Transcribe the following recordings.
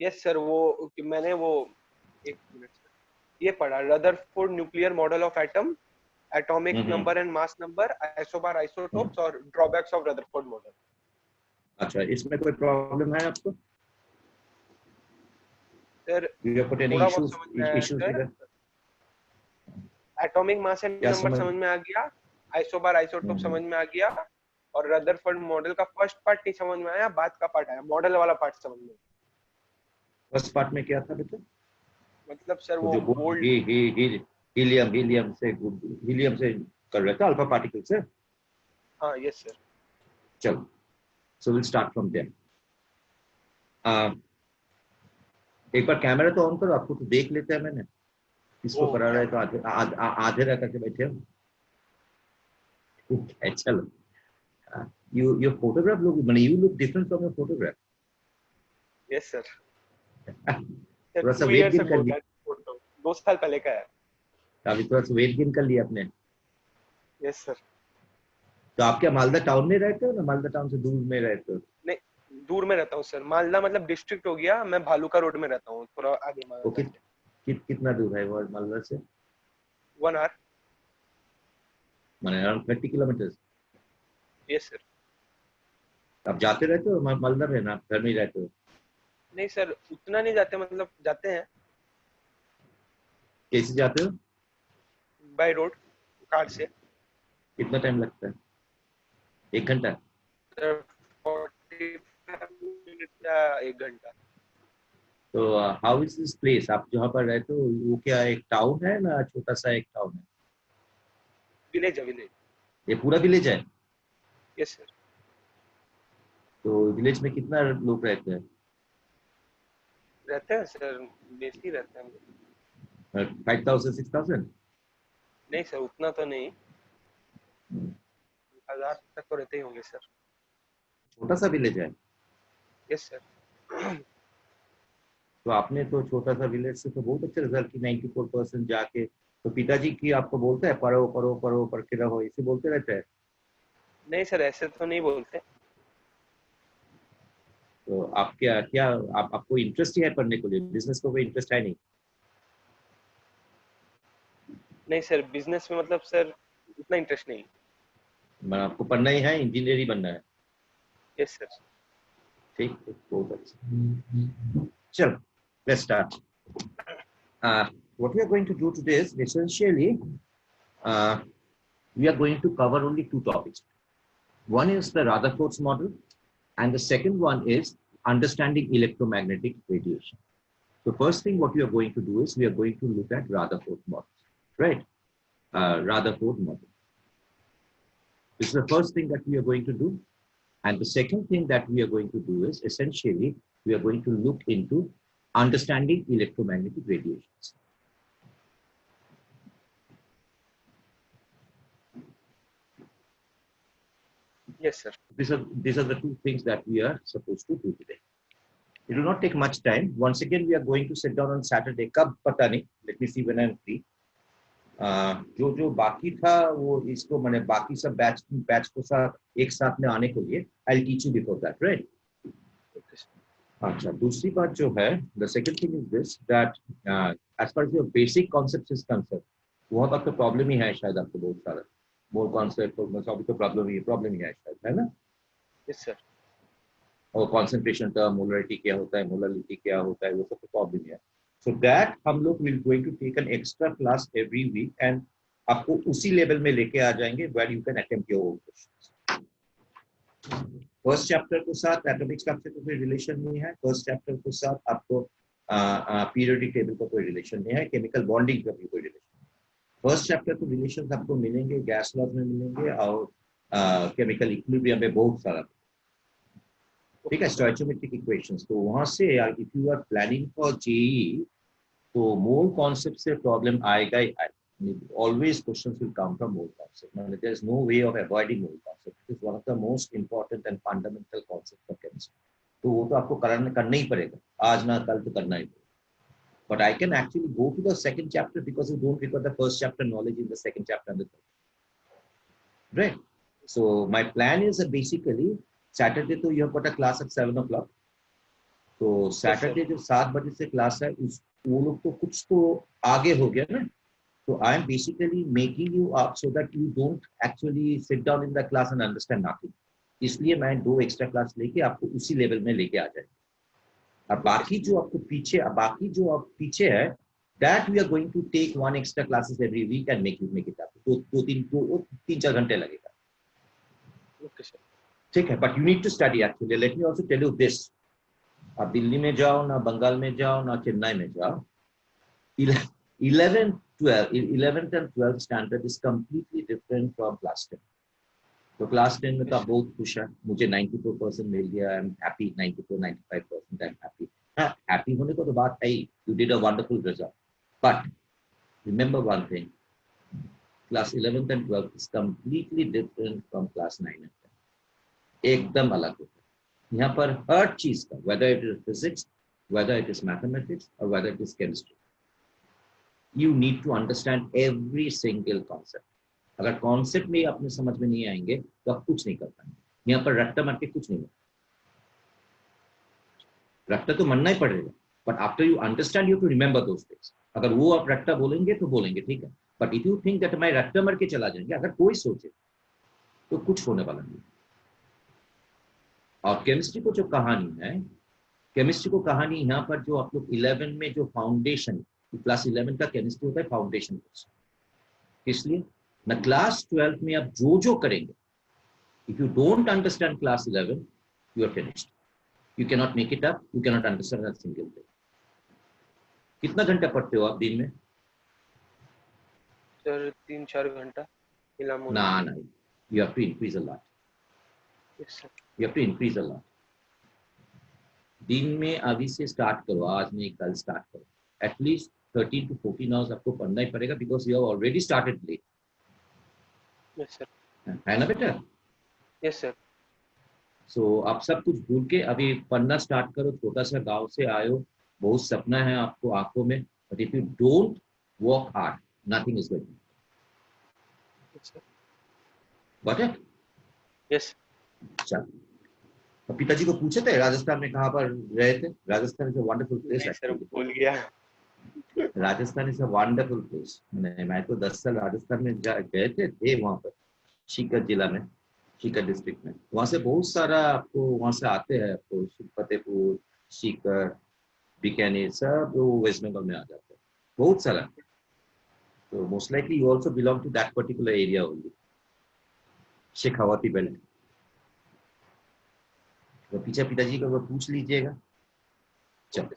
Yes sir, वो मैंने वो एक मिनट सर, ये पढ़ा, Rutherford nuclear model of atom, atomic hmm. Number and mass number, isobar hmm. Isotopes और ड्रॉबैक्स ऑफ रदरफोर्ड मॉडल। अच्छा, इसमें कोई प्रॉब्लम है आपको? Sir you have put any थोड़ा बहुत इश्यूज समझ में आया issues sir, with atomic mass and क्या नंबर समझ? समझ में आ गया, आइसोबार आइसोटोप हम्म। समझ में आ गया, और रदरफोर्ड मॉडल का फर्स्ट पार्ट नहीं समझ में आया, बाद का पार्ट आया, मॉडल वाला पार्ट समझ में। फर्स्ट पार्ट में क्या था बेटा? मतलब सर वो वो जो गोल्ड। हीलियम हीलियम से कर रहे थे, अल्फा पार्टिकल से। हाँ यस सर। चलो, so will start from there. एक बार कैमरा तो ऑन करो, आपको तो देख लेते हैं। मैंने ओ किसको करा रहा है, तो कैमरा। आधे रह करके बैठे हो। ठीक है, चलो। यू फोटोग्राफ लुक, मैंने you look different from your photograph. Yes sir. Sir थोड़ा सा टू वेट इयर्स गेन कर अगो लिया? दैट फोटो, 2 साल पहले का है। अभी थोड़ा सा वेट गेन कर लिया आपने? Yes sir. तो आप क्या मालदा टाउन में रहते हो ना, मालदा टाउन से दूर में रहते हो? नहीं, दूर में रहता हूँ सर, मालदा मतलब डिस्ट्रिक्ट हो गया, मैं भालुका रोड में रहता हूँ, थोड़ा आगे वो मालदा से। कितना दूर है वो मालदा से? 1 आवर। मैंने अराउंड 30 किलोमीटर। Yes sir. आप जाते रहते हो मालदा में ना, आप घर में ही रहते हो? नहीं सर, उतना नहीं जाते, मतलब जाते हैं कैसे जाते हो? बाय रोड, कार से। कितना टाइम लगता है? 1 घंटा? सर 45 मिनट या 1 घंटा। तो हाउ इज दिस प्लेस, आप जहाँ पर रहते हो वो क्या एक टाउन है ना, छोटा सा एक टाउन है? विलेज है, विलेज। ये पूरा विलेज है? Yes sir. तो विलेज में कितना लोग रहते हैं? रहते हैं सर, बेसी रहते हैं। 5,000 6,000? नहीं सर, उतना तो नहीं, 1000 तक तो रहते ही होंगे सर। छोटा सा विलेज है? Yes sir. तो आपने तो छोटा सा विलेज से तो बहुत अच्छे रिजल्ट की, 94% जाके। तो पिताजी की आपको बोलते हैं पढ़ो पढ़ो पढ़ो, पढ़ के रहो, इसे बोलते रहते हैं? नहीं सर, ऐसे तो नहीं बोलते। तो आप क्या क्या आपको इंटरेस्ट ही है पढ़ने को लिए, बिजनेस को कोई इंटरेस्ट है नहीं? नहीं सर, बिजनेस में मतलब सर उतना इंटरेस्ट नहीं। मैं आपको पढ़ना ही है, इंजीनियर ही बनना है? Yes sir. ठीक है, बहुत अच्छा। चलो, let's start. What we are going to do today is essentially uh, we are going to cover only two topics. One is the Rutherford's model, and the second one is understanding electromagnetic radiation. So first thing what we are going to do is we are going to look at Rutherford model, right? Rutherford model. This is the first thing that we are going to do. And the second thing that we are going to do is essentially we are going to look into understanding electromagnetic radiations. Yes sir. These are the two things that we are supposed to do today. It will not take much time. Once again, we are going to sit down on Saturday. कब पता नहीं. Let me see when I'm free. जो जो बाकी था वो इसको मैंने बाकी सब बैच को साथ एक साथ में आने के लिए I'll teach you before that, right? अच्छा, दूसरी बात जो है, the second thing is this that as far as your basic concepts is concerned, वहाँ तक तो प्रॉब्लम ही है शायद आपको बहुत सारा मोल कॉन्सेप्ट और सब तो प्रॉब्लम ही है शायद, है ना? Yes sir. और कॉन्सेंट्रेशन टर्म, मोलरिटी क्या होता है, मोलरिटी क्या होता है, वो सब तो प्रॉब्लम है. सो दैट हम लोग will going to take an extra class every week and आपको उसी लेवल में लेके आ जाएंगे where you can attempt your own questions. First chapter के साथ एटॉमिक स्ट्रक्चर का कोई रिलेशन नहीं है. फर्स्ट चैप्टर के साथ आपको पीरियोडिक टेबल का कोई रिलेशन नहीं है. केमिकल बॉन्डिंग का भी कोई रिलेशन नहीं है. फर्स्ट चैप्टर के रिलेशन आपको मिलेंगे गैस लॉज में मिलेंगे और केमिकल इक्विलिब्रियम में बहुत सारा. ठीक है, स्टोइचियोमेट्रिक इक्वेशंस. तो वहां से if you are planning for JEE तो मोल कॉन्सेप्ट से प्रॉब्लम आएगा ही आएगा. Always questions will come from mole concept. Now, there is no way of avoiding mole concept. It is one of the most important and fundamental concepts of chemistry. तो वो तो आपको करना ही पड़ेगा, आज ना कल तो करना ही पड़ेगा. But I can actually go to the second chapter because you don't require the first chapter knowledge in the second chapter and the third. Right? So my plan is that basically Saturday to you have got a class at 7 o'clock. तो Saturday जो 7 बजे से class है उस वो लोग तो कुछ तो आगे हो गया ना, तो I am basically making you up so that you don't actually sit down in the class and understand nothing. इसलिए मैं 2 एक्स्ट्रा क्लास लेके आपको उसी लेवल में लेके आ जाएंगे। और बाकी जो आपको पीछे बाकी जो आप पीछे है that we are going to take 1 extra classes every week and make it up. तो 3-4 घंटे लगेगा। Okay sir. ठीक है, but you need to study actually. Let me also tell you this, आप दिल्ली में जाओ ना, बंगाल में जाओ ना, चेन्नई में जाओ, 11th and 12th standard is completely different from class 10. तो क्लास 10 में तो आप बहुत खुश है, मुझे 94% मिल गया, I am happy, 94-95% I am happy. हाँ, हैप्पी होने को तो बात है ही, you did a wonderful result, but remember one thing, class 11th and 12th is completely different from class 9 and 10, एकदम अलग होता है। यहाँ पर हर चीज का, whether it is physics, whether it is mathematics or whether it is chemistry, you need to understand every single concept. अगर concept में अपने समझ में नहीं आएंगे तो आप कुछ नहीं कर पाएंगे। यहाँ पर रट्टा मार के कुछ नहीं होगा, रट्टा तो मनना ही पड़ेगा, but after you understand you to remember those things. अगर वो आप रट्टा बोलेंगे तो बोलेंगे ठीक है, but if you think that मैं रट्टा मार के चला जाएंगे, अगर कोई सोचे तो कुछ होने वाला नहीं। और केमिस्ट्री को जो कहानी है, केमिस्ट्री को कहानी यहाँ पर जो आप लोग 11 में जो फाउंडेशन, क्लास 11 का केमिस्ट्री होता है फाउंडेशन कोर्स, इसलिए न क्लास 12 में आप जो करेंगे, if you don't understand class 11 you are finished, you can not make it up, you can not understand a single thing. कितना घंटा पढ़ते हो आप दिन में? सर 3-4 घंटा ना, you have to increase a lot. Yes, sir. You have to increase a lot. दिन में अभी से स्टार्ट करो, आज नहीं कल स्टार्ट करो, एटलीस्ट 13 to 14 आवर्स आपको पढ़ना ही पड़ेगा, because you have already started late. Yes, sir. है ना बेटा? Yes, sir. सो आप सब कुछ भूल के अभी पढ़ना स्टार्ट करो। छोटा सा गांव से आए हो, बहुत सपना है आपको आंखों में, but if you don't work hard nothing is going. Yes, sir. Got it? Yes. चलो, तो पिताजी को पूछे थे राजस्थान में कहाँ पर रहे थे? Rajasthan is a wonderful place नहीं सर, एक्चुअली। भूल गया। Rajasthan is a wonderful place. मैं तो 10 साल राजस्थान में गए थे वहां पर, सीकर जिला में, सीकर डिस्ट्रिक्ट में। वहां से बहुत सारा आपको वहां से आते हैं, आपको फतेहपुर, सीकर, बीकानेर, सब वो वेस्ट बंगाल में आ जाते हैं, बहुत सारा। तो most likely you also belong to that particular area only, Shekhawati belt. तो पीछे पिताजी को पूछ लीजिएगा। चलो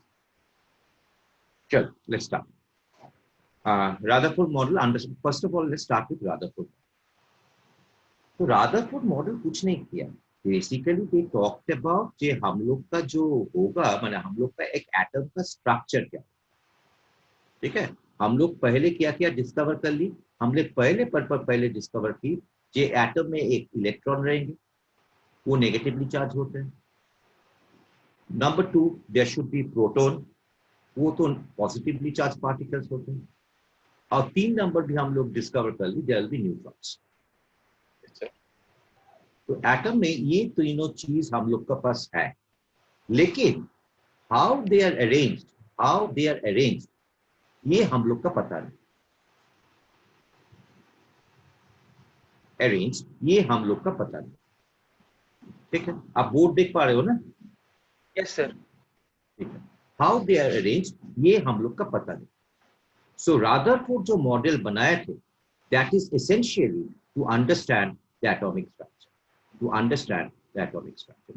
let's start. Rutherford model, understand. First of all, let's start with Rutherford. तो Rutherford मॉडल कुछ नहीं किया, बेसिकली दे टॉक्ड अबाउट कि हम लोग का जो होगा, माने हम लोग का एक एटम का स्ट्रक्चर क्या, ठीक है। हम लोग पहले क्या किया, डिस्कवर कर ली, हमने पहले डिस्कवर की कि एटम में एक इलेक्ट्रॉन रहेंगे, वो नेगेटिवली चार्ज होते हैं। Number 2, there should be proton, वो तो पॉजिटिवली चार्ज पार्टिकल्स होते हैं। और 3 नंबर भी हम लोग डिस्कवर कर ली, देयर विल बी न्यूट्रॉन्स। तो एटम में ये तीनों चीज हम लोग का पास है, लेकिन हाउ दे आर अरेंज्ड ये हम लोग का पता नहीं। ये हम लोग का पता नहीं, ठीक है। आप बोर्ड देख पा रहे हो ना? Yes sir. ठीक है, हाउ दे आर अरेंज्ड ये हम लोग का पता नहीं। सो रदरफोर्ड जो मॉडल बनाए थे, that is essentially to understand the atomic structure,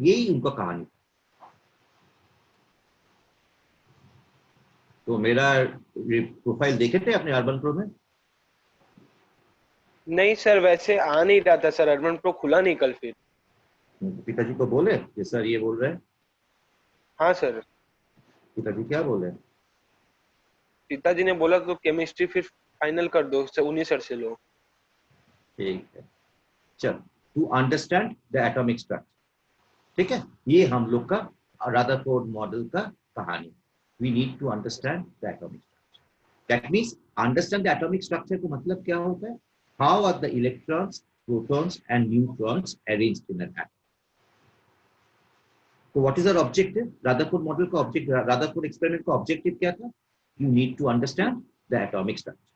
यही उनका कहानी। तो मेरा प्रोफाइल देखे थे अपने अर्बन प्रो में? नहीं सर, वैसे आ नहीं रहा था सर, अर्बन प्रो खुला नहीं कल। फिर पिताजी को बोले कि सर ये बोल रहे हैं? हाँ सर। पिताजी क्या बोले? पिताजी ने बोला तो केमिस्ट्री फिर फाइनल कर दो, उन्हीं सर से लो। ठीक है, चल, to understand the atomic structure, ठीक है। ये हम लोग का रदरफोर्ड मॉडल का कहानी। We need to understand the atomic structure, that means understand the atomic structure का मतलब क्या होता है? How are the electrons, protons and neutrons arranged in an atom. तो what is our objective? Rutherford model का object, Rutherford experiment का objective क्या था? You need to understand the atomic structure.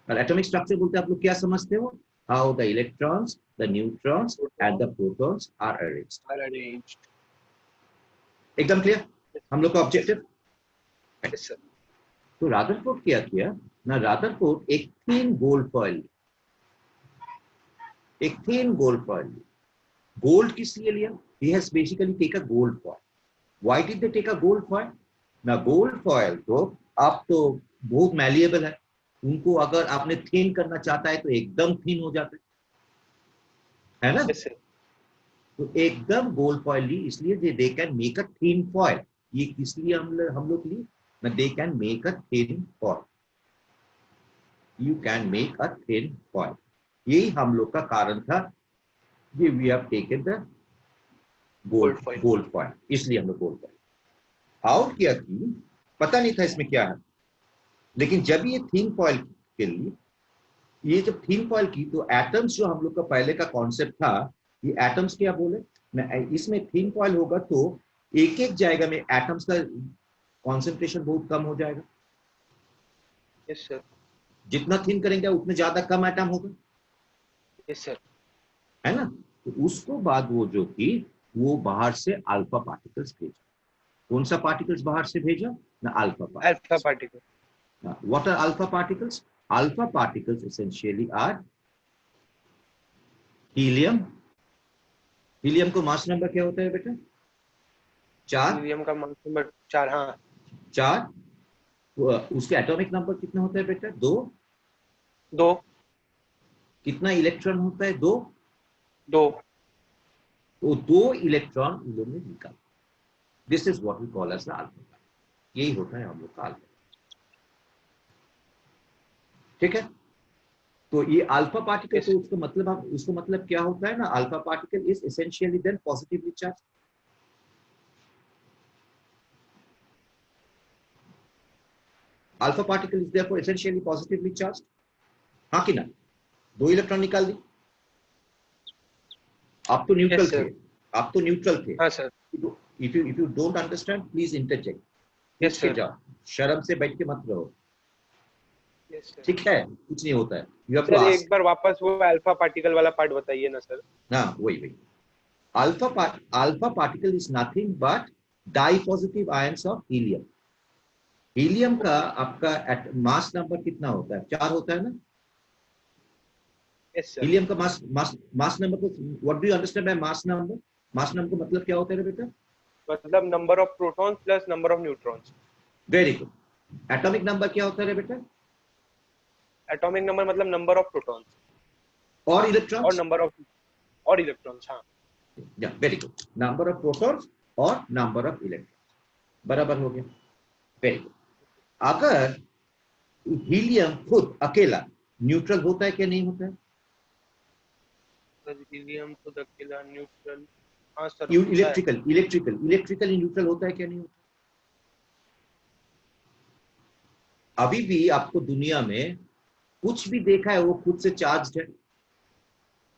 और एटॉमिक स्ट्रक्चर बोलते आप लोग क्या समझते हो? How the electrons, the neutrons and the protons are arranged. एकदम क्लियर हम लोग का ऑब्जेक्टिव? Yes sir. तो रदरफोर्ड क्या किया ना, रदरफोर्ड एक थीन गोल्ड फॉइल, एक थीन गोल्ड फॉइल। गोल्ड किस लिए लिया? he has basically take a gold foil. Why did they take a gold foil? ना गोल्ड फॉयल तो आप तो बहुत मैलिएबल है, उनको अगर आपने थिन करना चाहता है तो एकदम थिन हो जाता है ना? Yes sir. तो एकदम गोल्ड फॉयल ली, इसलिए they can make a thin foil. ये इसलिए हम लोग ली ना, they can make a thin foil, you can make a thin foil. यही हम लोग का कारण था, ये we have taken the gold foil. Gold foil, इसलिए हम लोग गोल्ड फॉयल आउट किया कि पता नहीं था इसमें क्या है। लेकिन जब ये थिन फॉयल के लिए, ये जब थिन फॉयल की, तो एटम्स जो हम लोग का पहले का कॉन्सेप्ट था, ये एटम्स क्या बोले ना, इसमें थिन फॉयल होगा तो एक एक जाएगा में एटम्स का कॉन्सेंट्रेशन बहुत कम हो जाएगा। Yes sir. जितना थिन करेंगे उतने ज्यादा कम एटम होगा, यस सर। है ना? तो उसको बाद वो जो की, वो बाहर से अल्फा पार्टिकल्स भेजा। कौन सा पार्टिकल्स बाहर से भेजा ना? Alpha alpha particles. Particle. What are alpha particles? Alpha particles essentially are helium. Helium को मास नंबर क्या होता है बेटा? 4। हीलियम का मास नंबर 4। हाँ 4। उसके एटॉमिक नंबर कितना होता है बेटा? 2। 2। कितना इलेक्ट्रॉन होता है? 2। 2। वो 2 इलेक्ट्रॉन उन लोगों ने निकाला। This is what we call as the alpha. यही होता है हम लोग का अल्फा। ठीक है? तो ये अल्फा पार्टिकल, यस तो उसको मतलब क्या होता है ना? Alpha particle is essentially then positively charge. Alpha particle is therefore essentially positively charge. हाँ कि ना? 2 इलेक्ट्रॉन निकाल दी। आप तो न्यूट्रल यस थे, सर। आप तो न्यूट्रल थे। हाँ sir. If you don't understand please interject, पूछ यस के सर। जाओ, शर्म से बैठ के मत रहो। Yes sir. ठीक है? कुछ नहीं होता है, यू हैव टू सर एक आस्क। बार वापस वो अल्फा पार्टिकल वाला पार्ट बताइए ना सर। हाँ वही वही। Alpha particle is nothing but di positive ions of helium. Helium का ओके। आपका मास नंबर कितना होता है? 4 होता है ना? Yes sir. हीलियम का मास नंबर को what do you understand by mass number? Mass number का मतलब क्या होता है बेटा? मतलब number of protons plus number of neutrons. Very good. Atomic number क्या होता है बेटा? एटॉमिक नंबर मतलब नंबर ऑफ प्रोटॉन्स और और इलेक्ट्रॉन्स? नंबर ऑफ और इलेक्ट्रॉन्स। हाँ very good. Number of protons और नंबर ऑफ इलेक्ट्रॉन्स बराबर हो गया। Very good. अगर हीलियम खुद अकेला न्यूट्रल होता है क्या नहीं होता है? हीलियम तो अकेला न्यूट्रल। हाँ सर होता है। इलेक्ट्रिकल न्यूट्रल होता है क्या नहीं होता? अभी भी आपको दुनिया में कुछ भी देखा है वो खुद से चार्ज है?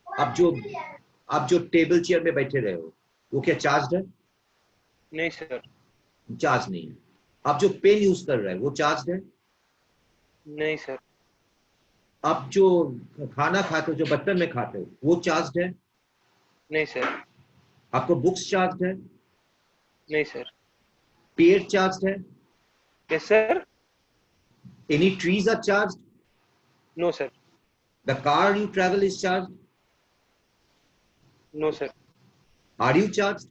आप जो टेबल चेयर में बैठे रहे हो, वो क्या चार्ज है? नहीं सर। चार्ज नहीं है। आप जो पेन यूज कर रहे हैं वो चार्ज है? नहीं सर। आप जो खाना खाते हो, जो बर्तन में खाते हो, वो चार्ज है? नहीं सर। आपको बुक्स चार्ज है? नहीं सर। पेड़ चार्ज है? Yes sir. Any trees are charge? No sir. The car you travel is charge? No sir. Are you charge?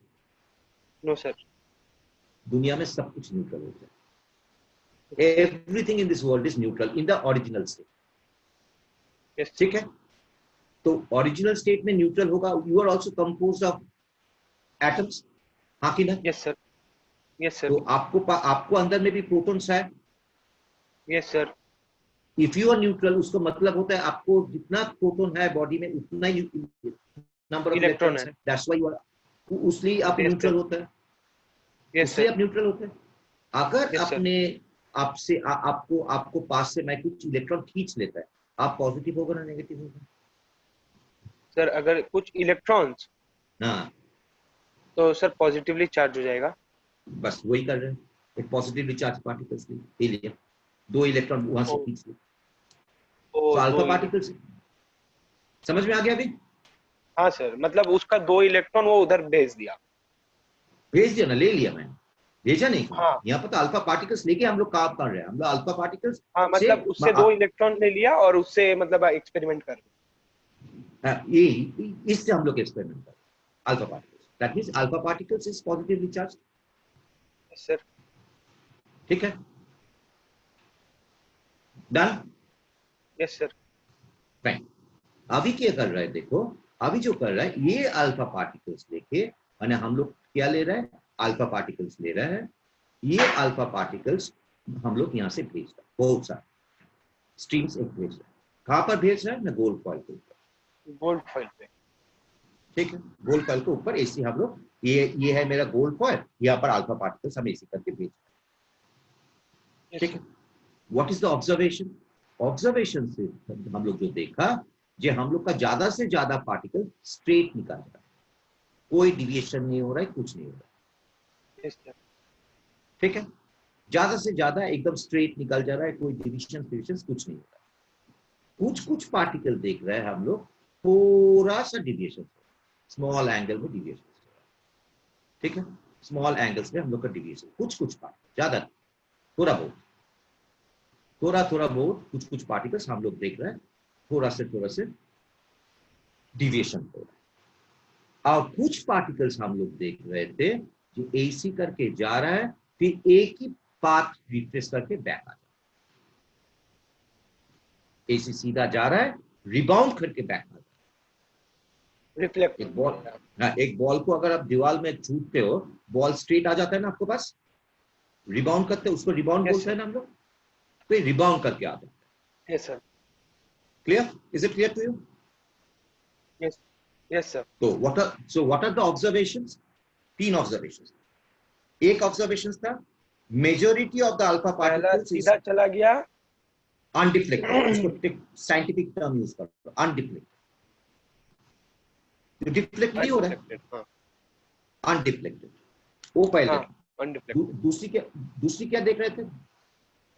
No sir. दुनिया में सब कुछ न्यूट्रल होता है। Everything in this world is neutral in the original state. Yes ठीक है? तो original state में न्यूट्रल होगा। You are also compose of atoms, हाँ कि ना? Yes sir. Yes sir. तो आपको अंदर में भी प्रोटॉन्स है। Yes sir. If you are neutral, उसका मतलब होता है आपको जितना प्रोटॉन है बॉडी में उतना ही नंबर ऑफ इलेक्ट्रॉन इलेक्ट्रॉन्स है। है। दैट्स व्हाई यू आर, उसलिए आप यस न्यूट्रल सर। होता है। यस इसलिए सर। आप न्यूट्रल होते हैं। अगर यस सर। आपने आपसे आपको पास से मैं कुछ इलेक्ट्रॉन खींच लेता है, आप पॉजिटिव होगा ना नेगेटिव होगा? सर अगर कुछ इलेक्ट्रॉन्स हाँ, तो सर पॉजिटिवली चार्ज हो जाएगा। बस वही कर रहे हैं, एक पॉजिटिवली चार्ज पार्टिकल्स ले लिया, 2 इलेक्ट्रॉन वहां से ओ, खींच लिए, ओ तो अल्फा दो पार्टिकल्स। समझ में आ गया अभी? हाँ सर, मतलब उसका 2 इलेक्ट्रॉन वो उधर भेज दिया। भेज दिया ना, ले लिया मैंने, भेजा नहीं कहा। हाँ यहाँ पर तो अल्फा पार्टिकल्स लेके हम लोग काम कर रहे हैं, हम लोग अल्फा पार्टिकल्स हाँ, से मतलब उससे 2 इलेक्ट्रॉन ले लिया और उससे मतलब एक्सपेरिमेंट कर। ये इससे हम लोग एक्सपेरिमेंट कर रहे हैं alpha particles, that means alpha particles is positively charge. Sir ठीक है, डन, यस सर। फाइन। अभी क्या कर रहा है देखो, अभी जो कर रहा है ये अल्फा पार्टिकल्स लेके, माने हम लोग क्या ले रहे हैं, अल्फा पार्टिकल्स ले रहे हैं, ये अल्फा पार्टिकल्स हम लोग यहाँ से भेज रहे हैं, बहुत सारे स्ट्रीम्स एक भेज रहे हैं। कहां पर भेज रहे हैं ना, गोल्ड कॉइल के ऊपर। गोल्ड फॉइल पे। ठीक है, गोल्ड कॉइल के ऊपर एसी हम लोग, ये है मेरा गोल्ड कॉइल, यहाँ पर अल्फा पार्टिकल्स हम एसी करके भेज रहे हैं। यस ठीक सर। है, what is the observation? Observation से हम लोग जो देखा, जो हम लोग का ज्यादा से ज्यादा पार्टिकल स्ट्रेट निकल रहा है, कोई डिविएशन नहीं हो रहा है, कुछ नहीं हो रहा है। Yes sir. ठीक है, ज्यादा से ज्यादा एकदम स्ट्रेट निकल जा रहा है, कोई डिविएशन कुछ नहीं हो रहा है। कुछ कुछ पार्टिकल देख रहे हैं हम लोग, थोड़ा सा डिविएशन, स्मॉल एंगल में डिविएशन। ठीक है, स्मॉल एंगल्स में हम लोग का डिविएशन, कुछ कुछ पार्टिकल, ज्यादा नहीं, थोड़ा बहुत, थोड़ा बहुत कुछ कुछ पार्टिकल्स हम लोग देख रहे हैं, थोड़ा से डिविएशन हो रहा है। और कुछ पार्टिकल्स हम लोग देख रहे थे जो एसी करके जा रहा है, फिर एक ही पाथ रिट्रेस करके बैक आ जाता है। एसी सीधा जा रहा है, रिबाउंड करके बैक आ जाता रिफ्लेक्ट। है। एक बॉल, हाँ, एक बॉल को अगर आप दीवार में छूटते हो, बॉल स्ट्रेट आ जाता है ना आपके पास, रिबाउंड करते हैं, उसको रिबाउंड यस बोलते सर। हैं ना हम लोग, फिर रिबाउंड करके आता है। Yes sir. Clear? Is it clear to you? Yes. Yes sir. तो what are the observations? 3 observations. एक ऑब्जर्वेशन था, मेजोरिटी ऑफ द अल्फा पहला पार्टिकल्स इज सीधा चला गया। अनडिफ्लेक्टेड, उसको साइंटिफिक टर्म यूज करो, अनडिफ्लेक्टेड, डिफ्लेक्ट नहीं हो रहा है, अनडिफ्लेक्टेड। हाँ अनडिफ्लेक्टेड, वो पहले। हाँ, अनडिफ्लेक्टेड। दूसरी क्या देख रहे थे,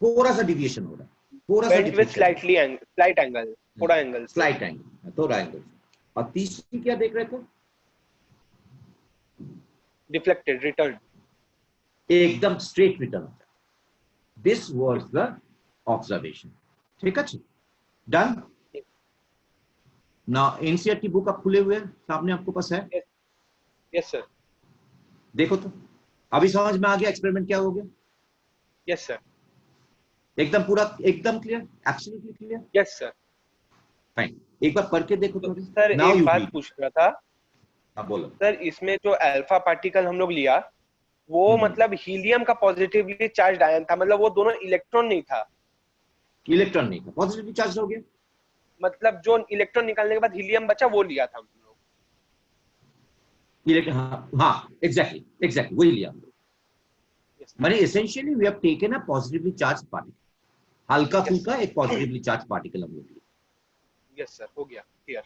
थोड़ा सा डिविएशन हो रहा है, थोड़ा सा बेंट विथ डिफ्लेक्शन हो स्लाइट एंगल, रहा थोड़ा है, एंगल से। स्लाइट एंगल, थोड़ा एंगल। और तीसरी क्या देख रहे थे, डिफ्लेक्टेड, रिटर्न। एकदम स्ट्रेट रिटर्न होता है। This was the observation. ठीक है, डन। ना एनसीईआरटी बुक आप खुले हुए हैं सामने, आपको पास है, यस सर। देखो तो अभी समझ में आ गया एक्सपेरिमेंट क्या हो गया, यस सर। एकदम पूरा, एकदम clear, absolutely clear, yes sir. Fine. एक बार पढ़ के देखो तो तो अभी, सर नाउ एक यू बात रीड। पूछ रहा था हाँ बोलो। सर, इसमें जो अल्फा पार्टिकल हम लोग लिया, वो मतलब हीलियम का पॉजिटिवली चार्ज आयन था, मतलब वो दोनों इलेक्ट्रॉन नहीं था। इलेक्ट्रॉन नहीं था, पॉजिटिवली चार्ज हो गया, मतलब जो इलेक्ट्रॉन निकालने के बाद हीलियम बचा वो लिया था हम लोग। इलेक्ट्रॉन, हाँ हाँ, एग्जैक्टली एग्जैक्टली वही लिया हम लोग। यस माने essentially we have taken a positively charge particle, हल्का यस फुल्का एक पॉजिटिवली चार्ज पार्टिकल हम लोग लिया। यस सर, हो गया क्लियर।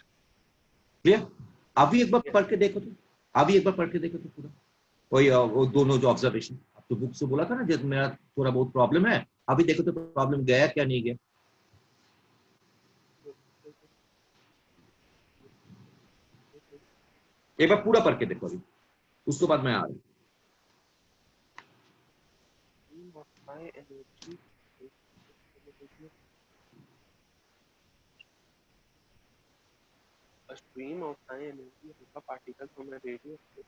क्लियर? अभी एक बार यस पढ़ के देखो तो, अभी एक बार पढ़ के देखो तो पूरा, वही वो दोनों जो ऑब्जर्वेशन, अब तो बुक से बोला था ना, जब मेरा थोड़ा बहुत प्रॉब्लम है, अभी देखो तो प्रॉब्लम गया क्या नहीं गया। एक बार पूरा पढ़ के देखो अभी, उसके बाद मैं आ रहा हूँ। A stream of high energy alpha particles from a radius of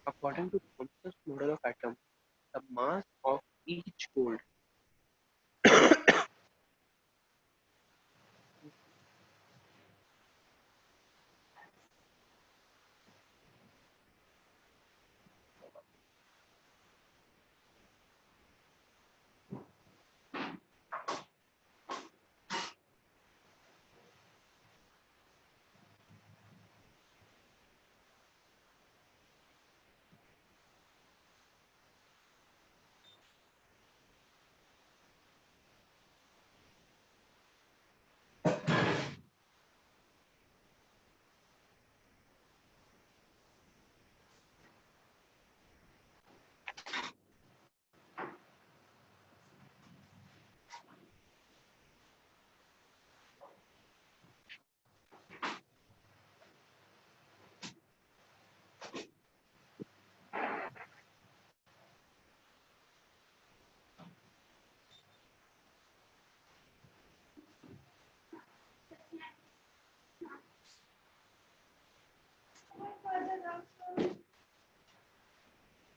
according to Thomson's model of atom, the mass of each gold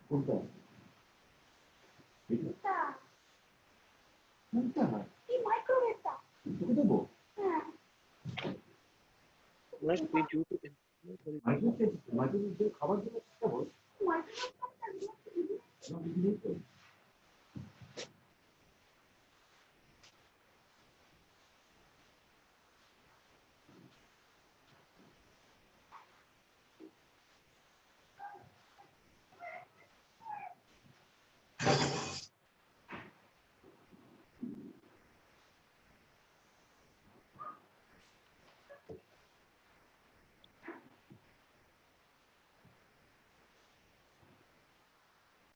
কোনটা এটা কোনটা এই মাইক্রোওয়েভটা তোকে দেবো হ্যাঁ must be due to microwave দিয়ে খাবার দেওয়ার চেষ্টা কর মাইক্রোওয়েভটা না, বুঝলি তো?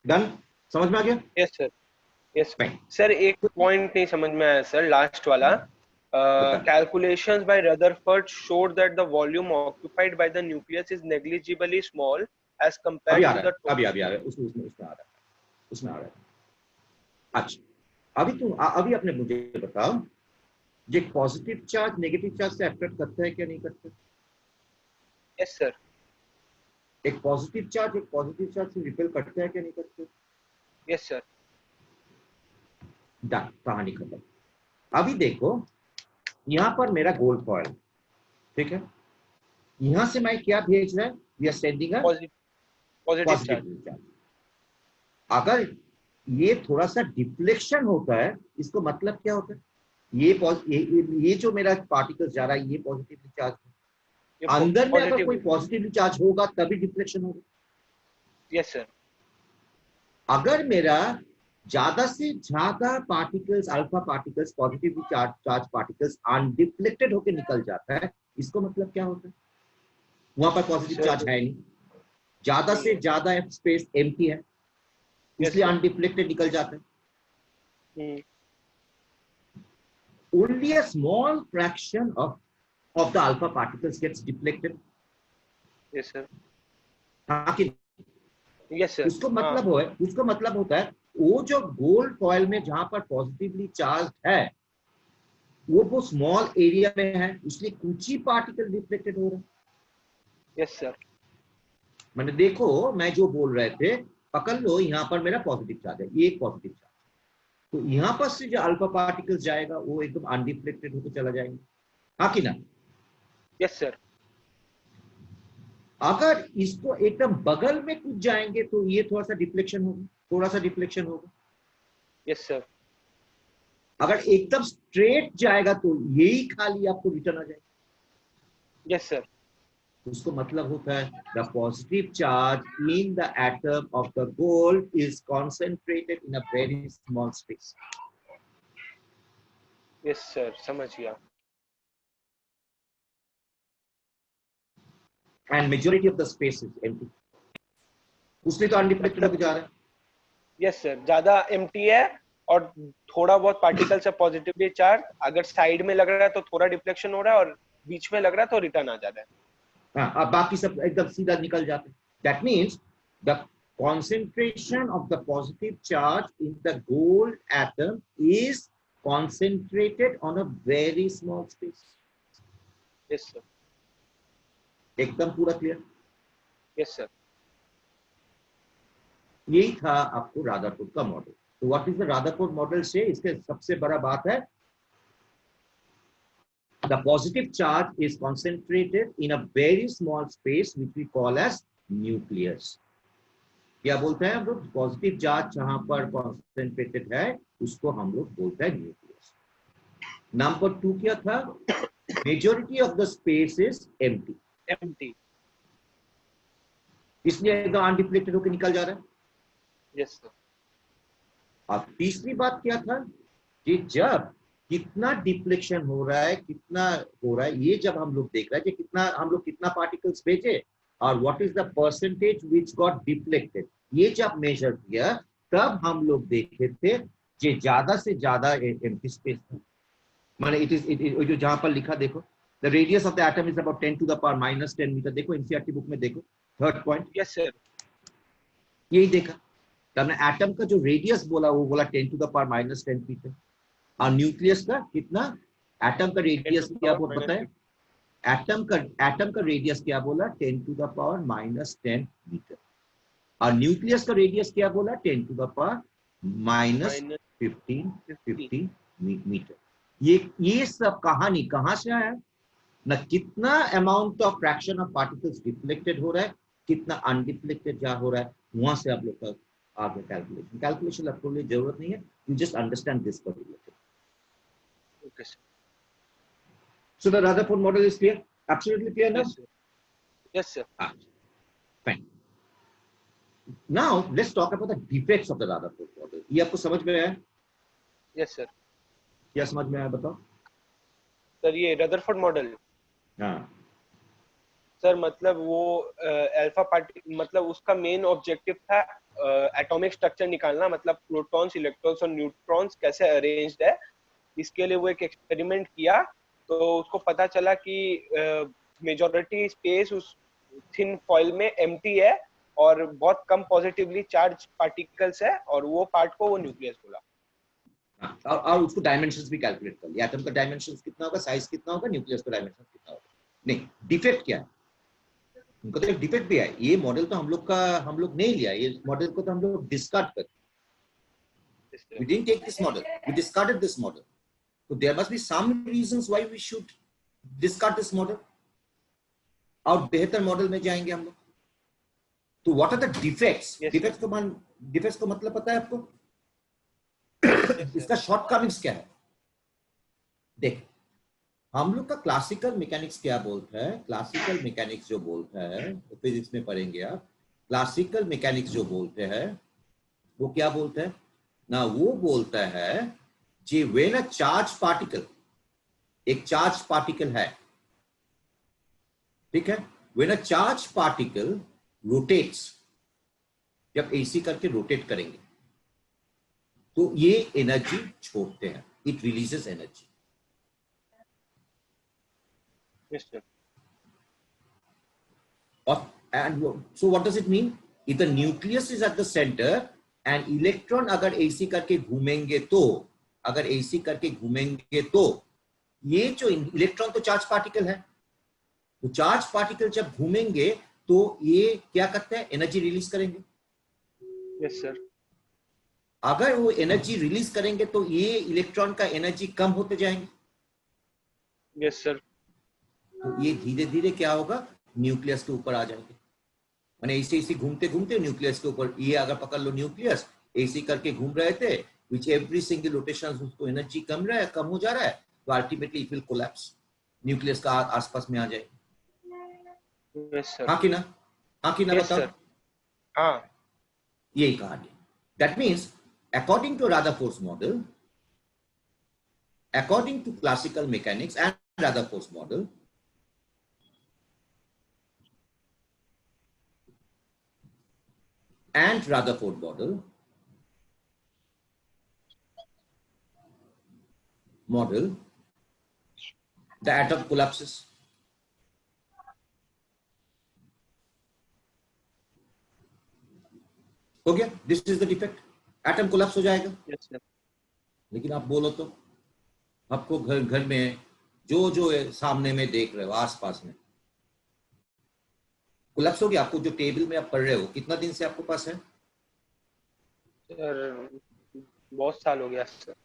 डन समझ में आ गया yes sir yes Fine. Sir एक पॉइंट नहीं समझ में आया सर लास्ट वाला calculations by Rutherford showed that the volume occupied by the nucleus is negligibly small as अभी compared आ to रहा the है अभी आ रहा है उसमें आ रहा है उसमें आ रहा है अच्छा अभी तुम अभी आपने मुझे बताओ ये पॉजिटिव चार्ज नेगेटिव चार्ज से अट्रैक्ट करता है क्या नहीं करता yes sir एक पॉजिटिव चार्ज से रिपेल करता है क्या नहीं करता yes sir डन कहानी खत्म अभी देखो यहां पर मेरा गोल्ड फॉयल ठीक है यहां से मैं क्या भेज रहा है we are sending a positive charge positive charge अगर ये थोड़ा सा डिफ्लेक्शन होता है इसको मतलब क्या होता है ये जो मेरा पार्टिकल जा रहा है ये पॉजिटिवली चार्ज ये अंदर में अगर positive कोई पॉजिटिवली चार्ज होगा तभी डिफ्लेक्शन होगा yes sir अगर मेरा ज्यादा से ज्यादा particles alpha particles positively charge particles undeflected होकर निकल जाता है इसको मतलब क्या होता है वहां पर पॉजिटिव चार्ज है नहीं ज्यादा से ज्यादा स्पेस एम्प्टी है इसलिए अनडिफ्लेक्टेड निकल जाता है only a small fraction of the alpha particles gets deflected yes sir ताकि yes sir उसको मतलब होता है वो जो गोल्ड फॉयल में जहां पर पॉजिटिवली चार्ज है वो स्मॉल एरिया में है इसलिए कुछ ही पार्टिकल डिफ्लेक्टेड हो रहा है yes sir मैंने देखो मैं जो बोल रहे थे पकड़ लो यहाँ पर मेरा पॉजिटिव चार्ज है ये एक पॉजिटिव चार्ज तो यहाँ पर से जो अल्फा पार्टिकल्स जाएगा वो एकदम अनडिफ्लेक्टेड होकर चला जाएगा हाँ कि ना yes sir अगर इसको एकदम बगल में कुछ जाएंगे तो ये थोड़ा सा डिफ्लेक्शन होगा yes sir अगर एकदम स्ट्रेट जाएगा तो यही खाली आपको रिटर्न आ जाएगा yes sir उसको मतलब होता है the positive charge in the atom of the gold is concentrated in a very small space yes sir समझ गया and majority of the space is empty उसने तो अनडिफ्लेक्टेड होकर जा रहा है yes sir ज्यादा empty है और थोड़ा बहुत पार्टिकल से पॉजिटिवली चार्ज अगर साइड में लग रहा है तो थोड़ा डिफ्लेक्शन हो रहा है और बीच में लग रहा है तो रिटर्न आ जा रहा है हाँ अब बाकी सब एकदम सीधा निकल जाते हैं that means the concentration of the positive charge in the gold atom is concentrated on a very small space yes sir एकदम पूरा क्लियर yes sir यही था आपको रादरफोर्ड का मॉडल तो व्हाट इज द रादरफोर्ड मॉडल से इसके सबसे बड़ा बात है the positive charge is concentrated in a very small space which we call as nucleus क्या बोलते हैं हम लोग पॉजिटिव चार्ज जहां पर कॉन्सेंट्रेटेड है उसको हम लोग बोलते हैं न्यूक्लियस नंबर 2 क्या था majority of the space is empty इसलिए एकदम अनडिफ्लेक्टेड होकर निकल जा रहा है yes sir और तीसरी बात क्या था कि जब कितना डिफ्लेक्शन हो रहा है ये जब हम लोग देख रहे हैं कि कितना पार्टिकल्स भेजे और what is the percentage which got deflected ये जब मेजर किया तब हम लोग देखे थे कि ज्यादा से ज्यादा एम्प्टी स्पेस था माने इट इज जो जहां पर लिखा देखो the radius of the atom is about 10 to the power -10 metre देखो एनसीईआरटी बुक में देखो थर्ड पॉइंट yes sir यही देखा तो हमने एटम का जो रेडियस बोला वो बोला 10 टू द पावर -10 मीटर और न्यूक्लियस का कितना एटम का रेडियस क्या पता है एटम का रेडियस क्या बोला 10 टू द पावर -10 मीटर और न्यूक्लियस का रेडियस क्या बोला, 10 to the power minus minus 15 metre. ये सब कहानी कहां से आया ना, कितना amount of fraction of particles deflected हो रहा है, कितना अनडिफ्लेक्टेड जा हो रहा है, वहां से आप लोग का आगे कैलकुलेशन आपको लिए जरूरत नहीं है, you just understand this particular thing. okay sir. So the Rutherford model is clear, absolutely clear ना? Yes sir. Yes sir. Fine. Now let's talk about the defects of the Rutherford model. ये आपको समझ में आया? Yes sir. क्या समझ में आया बताओ? सर ये रदरफोर्ड मॉडल, हाँ सर मतलब वो अल्फा पार्टी, मतलब उसका मेन ऑब्जेक्टिव था एटॉमिक स्ट्रक्चर निकालना, मतलब प्रोटॉन्स, इलेक्ट्रॉन्स और न्यूट्रॉन्स कैसे अरेंज्ड है। इसके लिए वो एक एक्सपेरिमेंट किया, तो उसको पता चला कि मेजॉरिटी स्पेस उस थिन फॉइल में एम्प्टी है और बहुत कम पॉजिटिवली चार्ज पार्टिकल्स है, और वो पार्ट को वो न्यूक्लियस बोला। और उसको डायमेंशंस भी कैलकुलेट कर लिया, एटम का डायमेंशंस कितना होगा, साइज कितना होगा, न्यूक्लियस का डायमेंशन कितना होगा। नहीं, डिफेक्ट क्या है उनको, तो एक डिफेक्ट भी है। ये मॉडल तो हम लोग नहीं लिया, ये मॉडल को तो हम लोग डिस्कार्ड कर, we didn't take this model, we discarded this model, so there must be some reasons why we should discard this model और बेहतर मॉडल में जाएंगे हम लोग। तो what are the defects? Defects को मतलब पता है आपको? इसका शॉर्टकमिंग्स क्या है? देख, हम लोग का क्लासिकल मैकेनिक्स क्या बोलता है, क्लासिकल मैकेनिक्स जो बोलता है, तो फिजिक्स में पढ़ेंगे आप, क्लासिकल मैकेनिक्स जो बोलते हैं वो क्या बोलता है ना, वो बोलता है जी व्हेन अ चार्ज पार्टिकल, एक चार्ज पार्टिकल है, ठीक है, when a charge particle rotates, जब एसी करके रोटेट करेंगे तो ये एनर्जी छोड़ते हैं, it releases energy. Yes sir. And so what does it mean? If the nucleus is at the center and electron अगर AC करके घूमेंगे तो, अगर AC करके घूमेंगे तो ये जो इलेक्ट्रॉन तो चार्ज पार्टिकल है, तो चार्ज पार्टिकल जब घूमेंगे तो ये क्या करते हैं, एनर्जी रिलीज करेंगे। Yes sir. अगर वो एनर्जी रिलीज करेंगे तो ये इलेक्ट्रॉन का एनर्जी कम होते जाएंगे। Yes sir. तो ये धीरे धीरे क्या होगा, न्यूक्लियस के ऊपर आ जाएंगे, माने ऐसे घूमते घूमते न्यूक्लियस के ऊपर, ये अगर पकड़ लो न्यूक्लियस ऐसे करके घूम रहे थे, विच एवरी सिंगल रोटेशन उसको एनर्जी कम हो जा रहा है, तो ultimately it will collapse, nucleus का आसपास में आ जाएगा। Yes sir. हाँ कि ना, हाँ कि ना Yes बताओ? sir. हाँ। यही कहानी। That means according to Rutherford's model, according to classical mechanics and Rutherford's model, and Rutherford model, the atom collapses. हो गया, this is the defect, atom collapse हो जाएगा। Yes sir. लेकिन आप बोलो तो आपको घर में जो सामने में देख रहे हो, आसपास में कोलैप्स हो गया। आपको जो टेबल में आप पढ़ रहे हो, कितना दिन से आपको पास है? सर बहुत साल हो गया सर।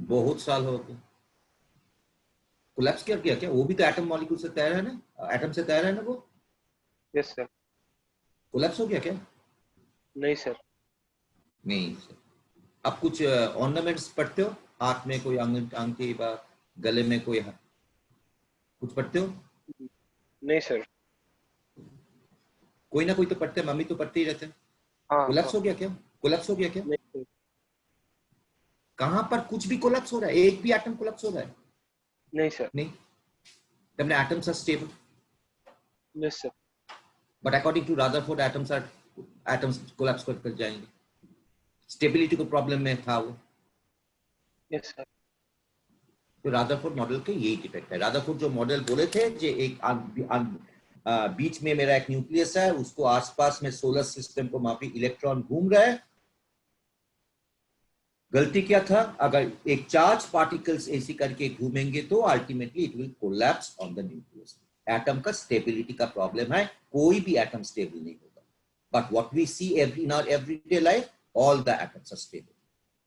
बहुत साल हो गए। कोलैप्स क्या किया? क्या वो भी तो एटम मॉलिक्यूल से तैयार है ना, एटम से तैयार है ना वो? Yes sir. कोलैप्स हो गया क्या? नहीं सर। नहीं सर। आप कुछ ऑर्नामेंट्स पढ़ते हो, हाथ में कोई अंगूठी, गले में कोई कुछ पढ़ते हो? नहीं सर। कोई ना कोई तो पढ़ते हैं, मम्मी तो पढ़ते ही रहते हैं। हाँ, कोलैप्स हो गया क्या? कोलैप्स हो गया क्या? नहीं। कहां पर कुछ भी कोलैप्स हो रहा है? एक भी एटम कोलैप्स हो रहा है? नहीं सर। नहीं। तब atoms are stable. Yes sir. But according to Rutherford atoms collapse कर जाएंगे। स्टेबिलिटी को प्रॉब्लम में था वो। Yes sir. तो रदरफोर्ड मॉडल के यही डिफेक्ट है। रदरफोर्ड जो मॉडल बोले थे, जो एक बीच में मेरा एक न्यूक्लियस है, उसको आसपास में सोलर सिस्टम को माफी इलेक्ट्रॉन घूम रहा है। गलती क्या था? अगर एक चार्ज पार्टिकल्स ऐसी करके घूमेंगे तो ultimately it will collapse on the nucleus. Atom का स्टेबिलिटी का प्रॉब्लम है, कोई भी एटम स्टेबल नहीं होगा। but what we see in our everyday life, all the atoms are stable.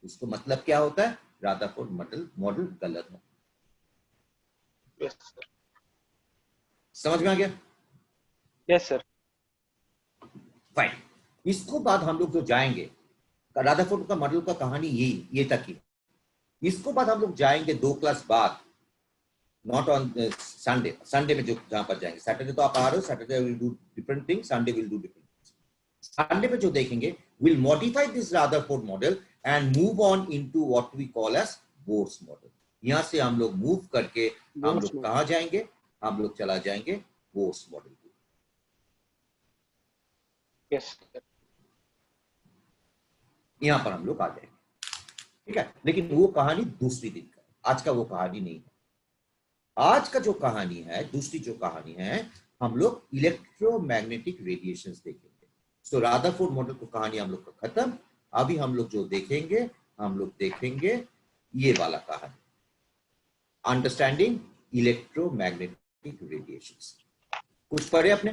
इसको मतलब क्या होता है? रादरफोर्ड मॉडल गलत है। Yes sir. समझ में आ गया? Yes sir. फाइन। इसको बाद हम लोग जो जाएंगे, रादरफोर्ड का मॉडल का कहानी ये तक ही। इसको बाद हम लोग जाएंगे 2 क्लास बाद, नॉट ऑन संडे में जो जहां पर जाएंगे। सैटरडे तो आप आ रहे हो, Saturday will do different thing, Sunday will do different. Sunday पे जो देखेंगे, will modify this Rutherford model and move on into what we call as Bohr's model. यहां से हम लोग मूव करके हम लोग कहां जाएंगे? हम लोग चला जाएंगे बोर्स मॉडल को। Yes sir. यहां पर हम लोग आ जाएंगे, ठीक है। लेकिन वो कहानी दूसरी दिन का, आज का वो कहानी नहीं है। आज का जो कहानी है, दूसरी जो कहानी है, हम लोग इलेक्ट्रोमैग्नेटिक रेडिएशंस देखेंगे। सो रादरफोर्ड मॉडल को कहानी हम लोग का खत्म। अभी हम लोग जो देखेंगे, हम लोग देखेंगे ये वाला कहानी, अंडरस्टैंडिंग इलेक्ट्रोमैग्नेटिक रेडिएशंस। कुछ पढ़े अपने?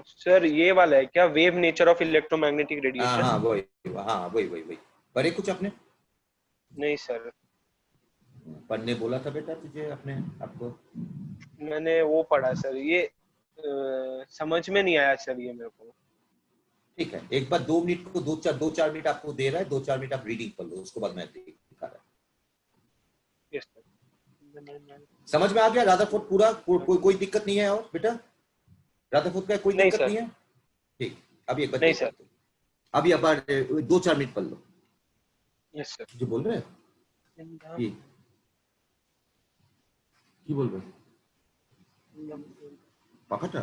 सर ये वाला है क्या, wave nature of electromagnetic radiation? हाँ वही पढ़े कुछ अपने? नहीं सर। पढ़ने बोला था बेटा तुझे अपने आपको? मैंने वो पढ़ा सर, ये समझ में नहीं आया सर ये मेरे को। ठीक है, एक बार 2 मिनट को 2-4 मिनट आपको दे रहा है, 2-4 मिनट आप रीडिंग कर लो, उसके बाद मैं दिखा रहा हूँ। Yes sir. समझ में आ गया रादरफोर्ड पूरा? कोई दिक्कत नहीं है और बेटा? रादरफोर्ड का कोई दिक्कत नहीं है? ठीक, अभी एक बार नहीं सर। अभी एक बार 2-4 मिनट पढ़ लो। Yes sir. जो बोल रहे हैं কি বলবেন? পাখাটা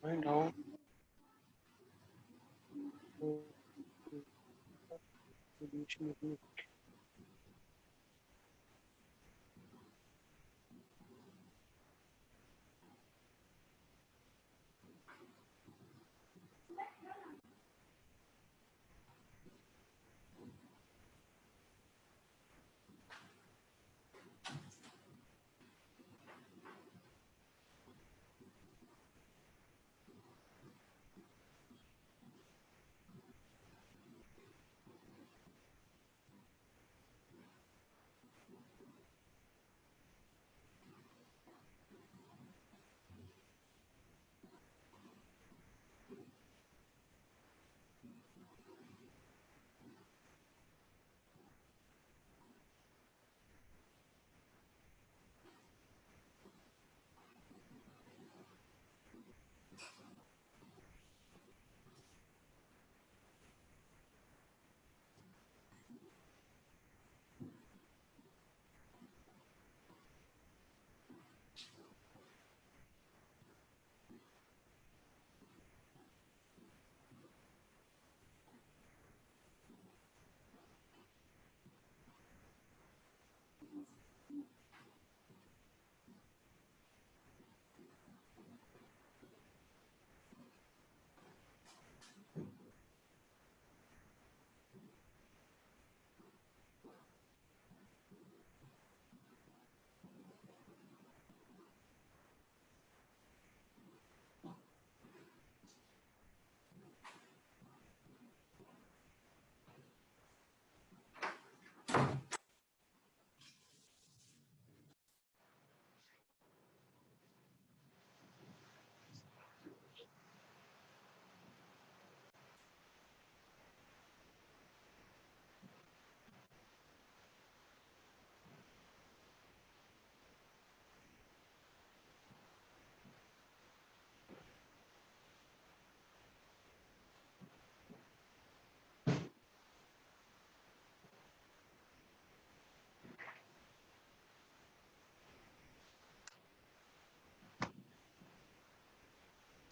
find out solution.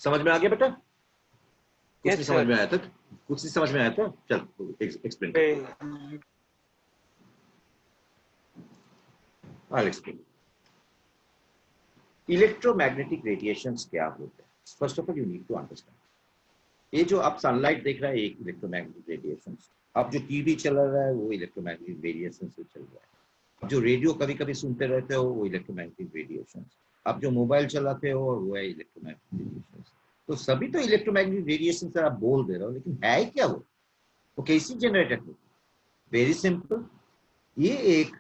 समझ में आ गया बेटा? कुछ Yes, नहीं समझ sir. में आया तक? कुछ नहीं समझ में आया तो चल एक्सप्लेन कर। I'll explain. इलेक्ट्रोमैग्नेटिक रेडिएशंस क्या होते हैं? First of all you need to understand, ये जो आप सनलाइट देख रहे हैं एक इलेक्ट्रोमैग्नेटिक रेडिएशंस, अब जो टीवी चल रहा है वो इलेक्ट्रोमैग्नेटिक रेडिएशन से चल रहा है, अब जो रेडियो कभी कभी सुनते रहते हो वो इलेक्ट्रोमैग्नेटिक रेडिएशंस, अब जो मोबाइल चलाते हो वो है इलेक्ट्रोमैग्नेटिक रेडिएशंस। तो सभी तो इलेक्ट्रोमैग्नेटिक रेडिएशन से आप बोल दे रहे हो, लेकिन है क्या वो कैसे जनरेटेड होती? वेरी सिंपल, ये एक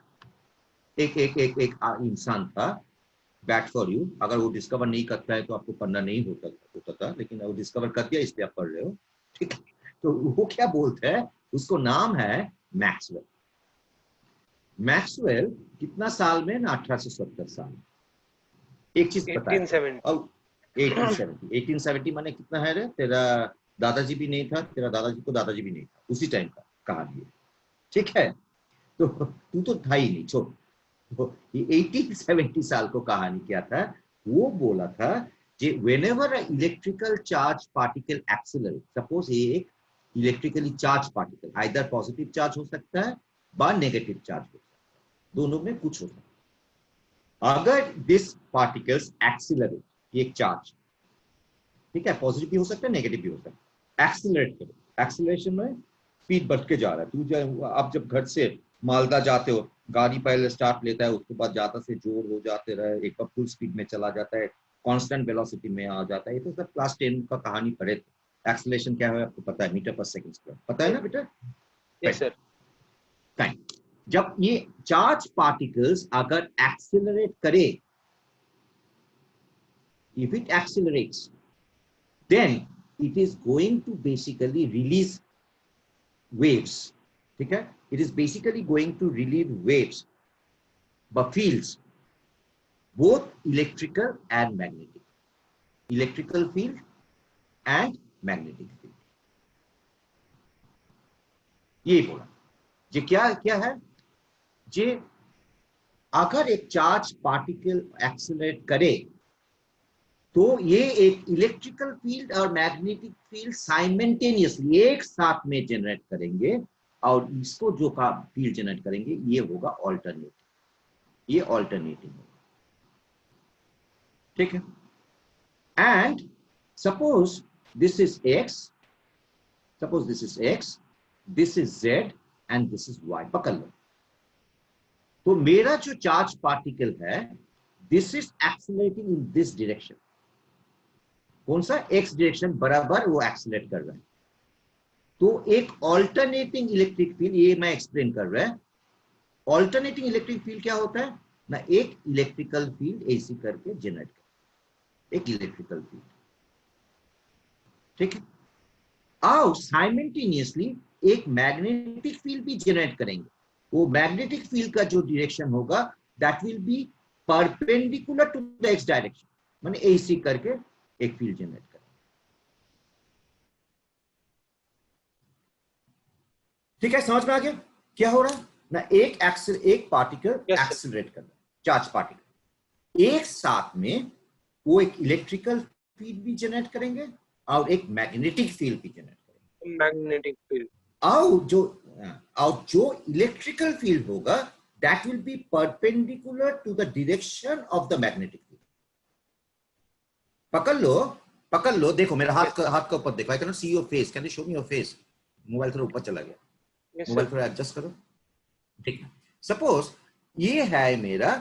एक एक एक एक इंसान था, बैड फॉर यू, अगर वो डिस्कवर नहीं करता है तो आपको पढ़ना नहीं होता था, लेकिन वो डिस्कवर कर दिया इसलिए आप पढ़ रहे हो, ठीक है? तो वो क्या बोलते हैं, उसको नाम है मैक्सवेल। मैक्सवेल कितना साल में ना 1870 साल। एक चीज पता है, 1870 माने कितना है रे, तेरा दादाजी भी नहीं था, तेरा दादाजी को दादाजी भी नहीं था, उसी टाइम का कहानी है, ठीक है? तो तू तो था ही नहीं, छोड़। तो 1870 साल को कहानी क्या था, वो बोला था कि whenever an electrical charge particle accelerates, suppose ये एक electrically charge particle, either positive charge हो सकता है या नेगेटिव चार्ज हो सकता है, दोनों में कुछ हो सकता है। अगर दिस पार्टिकल्स एक्सीलरेट, एक चार्ज, ठीक है, पॉजिटिव भी हो सकता है नेगेटिव भी हो सकता है, एक्सीलरेट करो, एक्सीलरेशन में स्पीड बढ़ के जा रहा है, तू आप जब घर से मालदा जाते हो, गाड़ी पहले स्टार्ट लेता है, उसके बाद जाता से जोर हो जाते रहे, एक बार फुल स्पीड में चला जाता है, कांस्टेंट वेलोसिटी में आ जाता है। ये तो सब क्लास 10 का कहानी पढ़े थे। एक्सेलरेशन क्या है आपको पता है, मीटर पर सेकंड स्क्वायर, पता है ना बेटा? Yes sir. फाइन। जब ये चार्ज पार्टिकल्स अगर एक्सेलरेट करे, if it accelerates, then it is going to basically release waves, ठीक है? It is basically going to release waves, but fields, both electrical and magnetic, electrical field and magnetic field। ये बोला जे क्या क्या है, जे अगर एक चार्ज पार्टिकल एक्सेलरेट करे तो ये एक इलेक्ट्रिकल फील्ड और मैग्नेटिक फील्ड साइमल्टेनियसली एक साथ में जनरेट करेंगे, और इसको जो का फील्ड जनरेट करेंगे ये होगा ऑल्टरनेटिंग, ये ऑल्टरनेटिंग होगा, ठीक है? And suppose this is X, suppose this is X, this is Z and this is Y, पकड़ लो। तो मेरा जो चार्ज पार्टिकल है, this is accelerating in this direction, कौन सा? एक्स डायरेक्शन बराबर वो एक्सेलरेट कर रहा है। तो एक ऑल्टरनेटिंग इलेक्ट्रिक फील्ड, ये मैं एक्सप्लेन कर रहा है। ऑल्टरनेटिंग इलेक्ट्रिक फील्ड क्या होता है ना, एक इलेक्ट्रिकल फील्ड ऐसी करके जनरेट कर, एक इलेक्ट्रिकल फील्ड, ठीक है? और साइमल्टेनियसली एक मैग्नेटिक फील्ड भी जनरेट करेंगे। वो मैग्नेटिक फील्ड का जो डायरेक्शन होगा that will be perpendicular to the X direction, माने ऐसी करके एक फील्ड जनरेट करें, ठीक है? समझ में आ गया क्या हो रहा है ना? एक पार्टिकल एक्सेलरेट कर रहा है, चार्ज पार्टिकल, एक साथ में वो एक इलेक्ट्रिकल फील्ड भी जनरेट करेंगे और एक मैग्नेटिक फील्ड भी जनरेट करेंगे, मैग्नेटिक फील्ड। और जो इलेक्ट्रिकल फील्ड होगा that will be perpendicular to the direction of the magnetic field. पकड़ लो, पकड़ लो, देखो मेरा हाथ का ऊपर देखो, I can not see your face, can you show me your face? Mobile थोड़ा ऊपर चला गया, मोबाइल थोड़ा एडजस्ट करो, ठीक है? सपोज ये है मेरा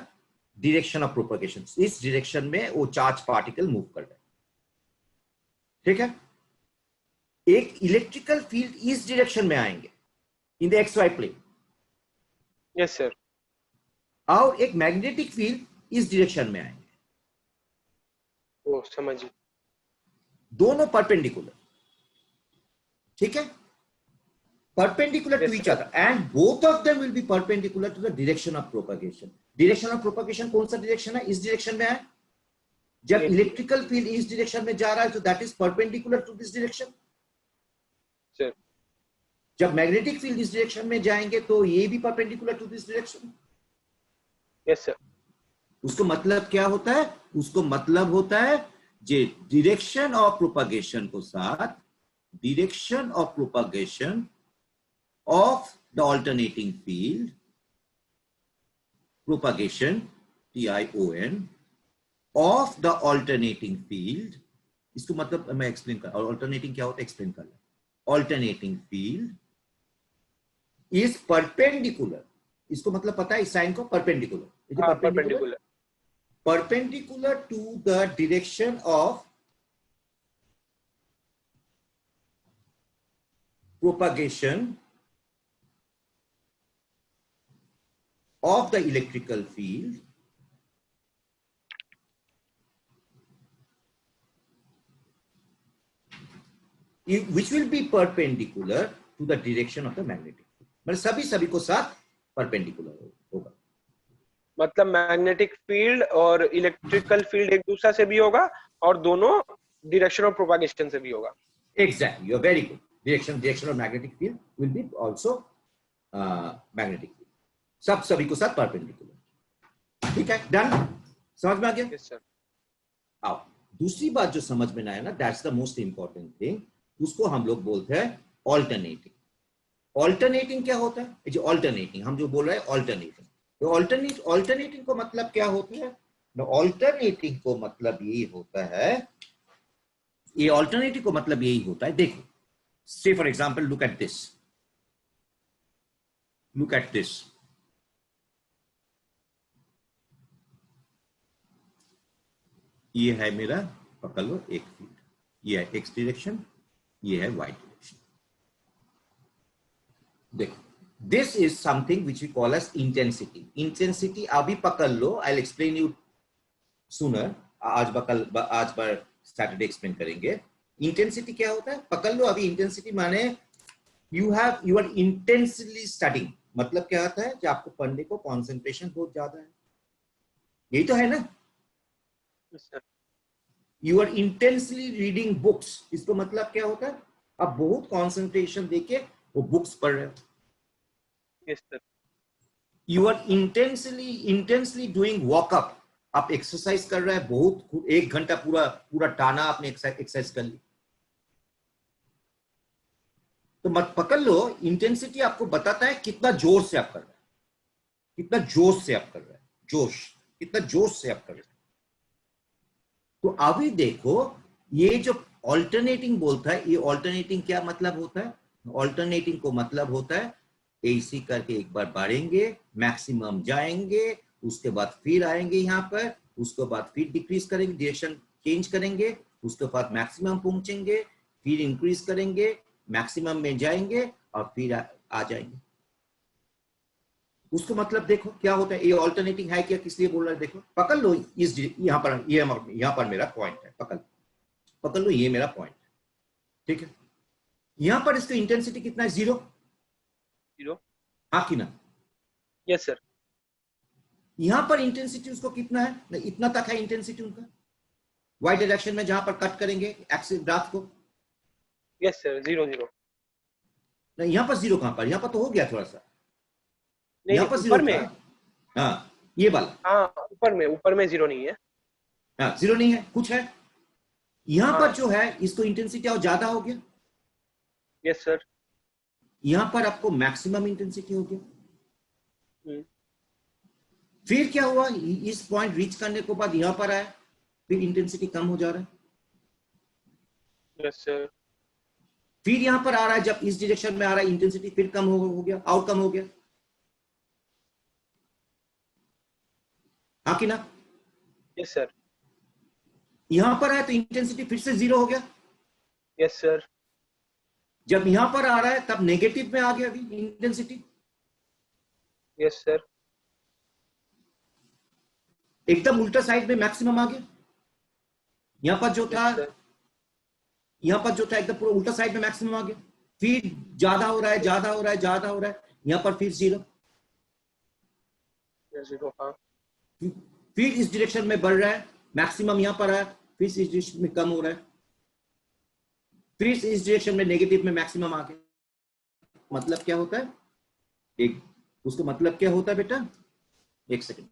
डायरेक्शन ऑफ प्रोपगेशन, इस डायरेक्शन में वो चार्ज पार्टिकल मूव कर रहा है, ठीक है? एक इलेक्ट्रिकल फील्ड इस डायरेक्शन में आएंगे in the X Y plane, yes sir, और एक मैग्नेटिक फील्ड इस डायरेक्शन में आएंगे, ओ समझिए, दोनों परपेंडिकुलर, ठीक है? Perpendicular to each other, and both of them will be perpendicular to the direction of propagation. Direction of propagation कौन सा direction है? इस direction में है। जब इलेक्ट्रिकल फील्ड इस direction में जा रहा है तो that is perpendicular to this direction. Sir, जब मैग्नेटिक फील्ड इस direction में जाएंगे तो ये भी perpendicular to this direction. Yes sir. उसको मतलब क्या होता है? उसको मतलब होता है जे direction of propagation को साथ direction of propagation of the alternating field propagation TION of the alternating field. इसको मतलब मैं एक्सप्लेन कर, ऑल्टरनेटिंग क्या होता है एक्सप्लेन कर। ऑल्टरनेटिंग फील्ड इज परपेंडिकुलर, इसको मतलब पता है इस साइन को, परपेंडिकुलर, हाँ perpendicular, perpendicular to the direction of propagation of the electrical field which will be perpendicular to the direction of the magnetic field। मतलब सभी को साथ परपेंडिकुलर होगा। मतलब मैग्नेटिक फील्ड और इलेक्ट्रिकल फील्ड एक दूसरे से भी होगा और दोनों डायरेक्शन ऑफ प्रोपागेशन से भी होगा। Exactly, you're very good। direction of magnetic field will be also magnetic field, सभी को साथ परपेंडिकुलर। ठीक है, डन, समझ में आ गया? Yes sir. आओ दूसरी बात जो समझ में ना आया ना, that's the most important thing, उसको हम लोग बोलते हैं ऑल्टरनेटिंग। ऑल्टरनेटिंग क्या होता है? जो ऑल्टरनेटिंग हम जो बोल रहे हैं ऑल्टरनेटिंग, तो ऑल्टरनेटिंग को मतलब क्या होता है? ऑल्टरनेटिंग को मतलब यही होता है, ये ऑल्टरनेटिव को मतलब यही होता है, देखो से for example look at this, ये है मेरा, पकड़ लो एक फील्ड, ये है एक्स डायरेक्शन, ये है वाई डायरेक्शन। देखो this is something which we call as intensity. Intensity अभी पकड़ लो, I will explain you sooner, आज पर सैटरडे एक्सप्लेन करेंगे। इंटेंसिटी क्या होता है पकड़ लो अभी। इंटेंसिटी माने यू आर इंटेंसली स्टडिंग, मतलब क्या होता है कि आपको पढ़ने को कॉन्सेंट्रेशन बहुत ज्यादा है, यही तो है ना। You are intensely reading books, इसको मतलब क्या होता है आप बहुत कॉन्सेंट्रेशन देके वो बुक्स पढ़ रहे हो। Yes sir. You are intensely doing walkup, आप एक्सरसाइज कर रहे हैं बहुत, 1 घंटा पूरा टाना आपने एक्सरसाइज कर ली। तो मत पकड़ लो, इंटेंसिटी आपको बताता है कितना जोर से आप कर रहे हैं, कितना जोश से आप कर रहे हैं, कितना जोश से आप कर रहे हैं। तो अभी देखो ये जो ऑल्टरनेटिंग बोलता है, ये ऑल्टरनेटिंग क्या मतलब होता है? ऑल्टरनेटिंग को मतलब होता है ऐसी करके एक बार बढ़ेंगे, मैक्सिमम जाएंगे, उसके बाद फिर आएंगे यहाँ पर, उसके बाद फिर डिक्रीज करेंगे, डायरेक्शन चेंज करेंगे, उसके बाद मैक्सिमम पहुंचेंगे, फिर इंक्रीज करेंगे, मैक्सिमम में जाएंगे और फिर आ जाएंगे। उसको मतलब देखो क्या होता है, ये ऑल्टरनेटिंग है क्या, किस लिए बोल रहा है? देखो पकड़ लो, इस यहाँ पर मेरा पॉइंट है, पकड़ लो, ये मेरा पॉइंट है, ठीक है। यहाँ पर इसका इंटेंसिटी कितना है? 0। हाँ कि ना? Yes sir. यहाँ पर इंटेंसिटी उसको कितना है? नहीं, इतना तक है इंटेंसिटी उनका, वाई डायरेक्शन में जहां पर कट करेंगे एक्सिस ग्राफ को। Yes sir, 0 0। नहीं यहाँ पर 0 कहां पर? यहाँ पर तो हो गया थोड़ा सा, नहीं यहाँ नहीं, पर 0 ऊपर में। था। हाँ ये वाला, हाँ ऊपर में 0 नहीं है। हाँ 0 नहीं है, कुछ है यहाँ पर हाँ। जो है, इसको इंटेंसिटी और ज्यादा हो गया। Yes sir. यहाँ पर आपको मैक्सिमम इंटेंसिटी हो गया। फिर क्या हुआ, इस पॉइंट रीच करने के बाद यहाँ पर आया, फिर इंटेंसिटी कम हो जा रहा है। Yes sir. फिर यहाँ पर आ रहा है, जब इस डायरेक्शन में आ रहा है इंटेंसिटी फिर कम हो गया, और कम हो गया, हाँ कि ना? Yes sir. यहां पर है तो इंटेंसिटी फिर से 0 हो गया। Yes sir. जब यहां पर आ रहा है तब नेगेटिव में आ गया अभी इंटेंसिटी। Yes sir. एकदम उल्टा साइड में मैक्सिमम आ गया। यहां पर जो था, एकदम पूरा उल्टा साइड में मैक्सिमम आ गया। फिर ज्यादा हो रहा है, यहां पर फिर 0। हाँ। फिर इस डायरेक्शन में बढ़ रहा है, मैक्सिमम यहां पर आया, फिर इस डायरेक्शन में कम हो रहा है, फिर इस डायरेक्शन में नेगेटिव में मैक्सिमम आ गया। मतलब क्या होता है, उसका मतलब क्या होता है बेटा? एक सेकंड,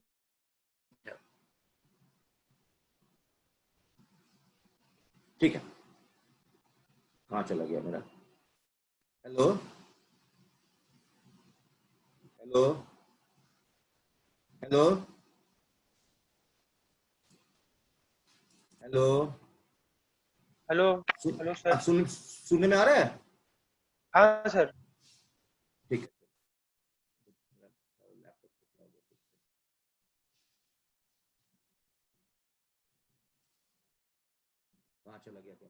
ठीक है, कहां चला गया मेरा? Hello, hello hello hello. सुन हेलो सर। सुनने में आ रहा है? हाँ सर। ठीक है। कहाँ चला गया क्या?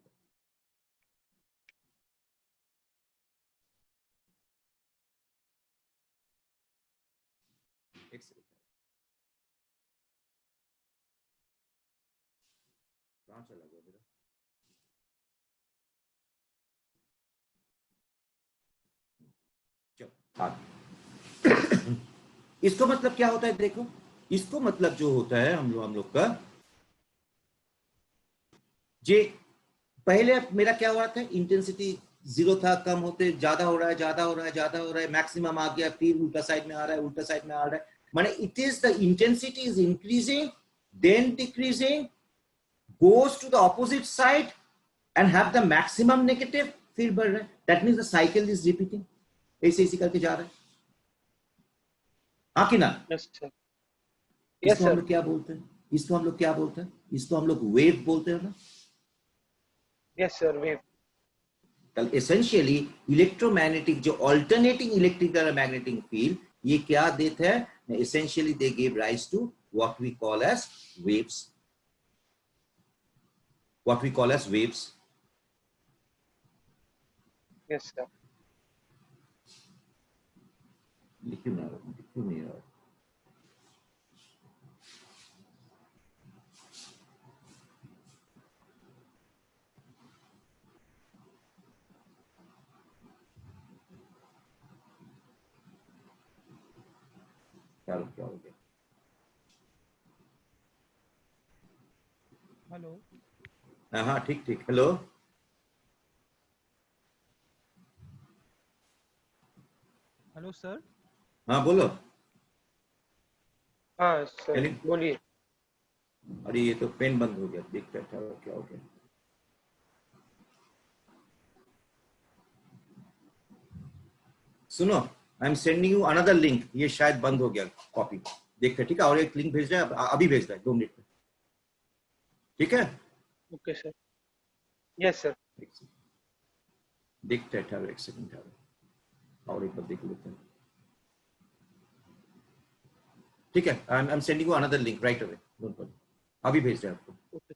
एक सेकंड, कहाँ चला गया मेरा? चल हाँ। इसको मतलब क्या होता है देखो, इसको मतलब जो होता है हम लोग का जे पहले मेरा क्या हो रहा था, इंटेंसिटी जीरो था, कम होते ज्यादा हो रहा है, ज्यादा हो रहा है, ज्यादा हो रहा है, मैक्सिमम आ गया, फिर उल्टा साइड में आ रहा है, उल्टा साइड में आ रहा है, माने it is the intensity is increasing then decreasing goes to the opposite side and have the maximum negative, फिर बढ़ रहा है, that means the cycle is repeating, ऐसे ऐसे करके जा रहा है। हाँ कि ना? Yes sir. यस इसको हम सर। लोग क्या बोलते हैं? इसको हम लोग क्या बोलते हैं? इसको हम लोग वेव बोलते हैं ना। Yes sir, wave. Essentially electromagnetic जो ऑल्टरनेटिंग इलेक्ट्रिकल मैग्नेटिक फील्ड, ये क्या देते हैं? Essentially they give rise to what we call as waves, what we call as waves. Yes sir. लिखिए ना, लिखिए नहीं यार। क्या हो गया? हेलो। हाँ हाँ, ठीक ठीक। Hello hello sir. हाँ बोलो। हाँ सर, चलिए। बोलिए। अरे ये तो पेन बंद हो गया, देखते हैं क्या हो गया। सुनो, I am sending you another link, ये शायद बंद हो गया कॉपी, देखते हैं, ठीक है? और एक लिंक भेज रहा है, अभी भेज रहा है, 2 मिनट में, ठीक है? Okay sir. Yes sir. देखते हैं, ठहरो एक सेकंड, ठहरो और एक बार देख लेते हैं, ठीक है? I am sending you another link right away, don't worry, अभी भेज रहे हैं आपको। ओके।